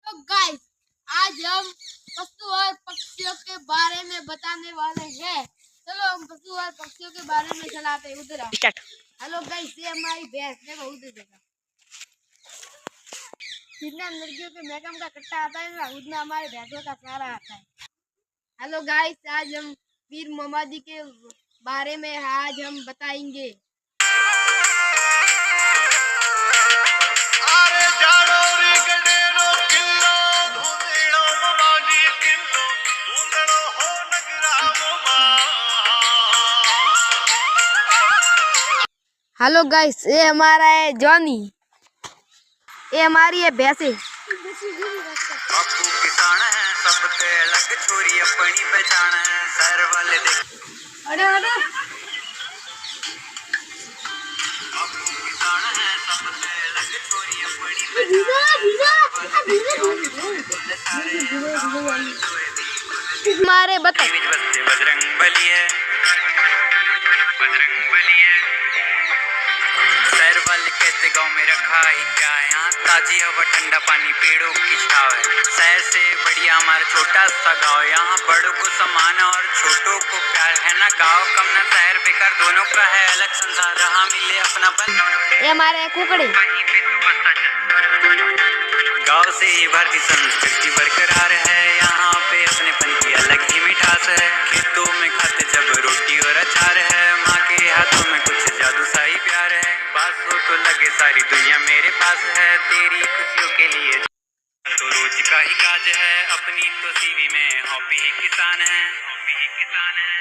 तो गाइस आज हम पशु और पक्षियों के बारे में बताने वाले हैं। चलो हम पशु और पक्षियों के बारे में चलाते हैं। उधर हेलो गाइस, ये हमारी भैंस देखो, उधर देखो। जितना मुर्गियों के मैकम का कट्टा आता है ना, उतना हमारे भैंसों का सारा आता है। हेलो गाइस, आज हम पीर मोहम्मद के बारे में आज हम बताएंगे। हेलो गाइस, ये हमारा है जॉनी, ये हमारी है भैंसे। बापू किसान है, सब पे अलग छोरी अपनी पहचान है। सर वाले देख अरे बापू किसान है, सब पे अलग छोरी अपनी हमारे बता बजरंग बली है, बजरंग बली है। शहर वाले कहते गाँव में रखा ही क्या है, यहाँ ताजी हवा ठंडा पानी पेड़ों की छाव है। शहर से बढ़िया हमारा छोटा सा गाँव, यहाँ बड़ों को सम्मान और छोटों को प्यार है ना। गाँव कम ना शहर बेकार, दोनों का है अलग संसार, रहा मिले अपनापन। ये हमारे कुकड़े। गाँव से ही भारतीय संस्कृति बरकरार है, यहाँ पे अपनेपन की अलग ही मिठास है। खेतों में खाते जब रोटी और अचार है, माँ के हाथों में कुछ जादू सा ही प्यार है। पास हो तो लगे सारी दुनिया मेरे पास है, तेरी खुशियों के लिए तो रोज का ही काज है। अपनी तो सीवी में हॉबी ही किसान है, हॉबी ही किसान है।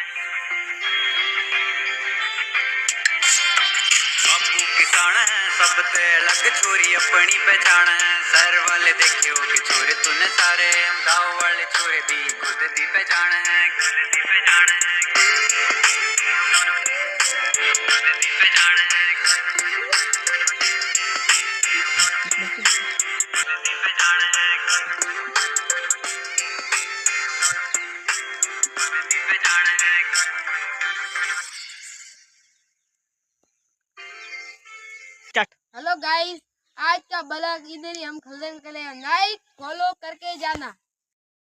बापू किसान है, सब ते अलग छोरी अपनी पहचान है। शहर वाले देखे होगे छोरे तूने सारे, गाँव वाले छोरे भी खुद दी पहचान है, खुद दी पहचान है, खुद दी पहचान है। हेलो गाइस, आज का ब्लॉग इधर ही हम खत्म करें। लाइक फॉलो करके जाना।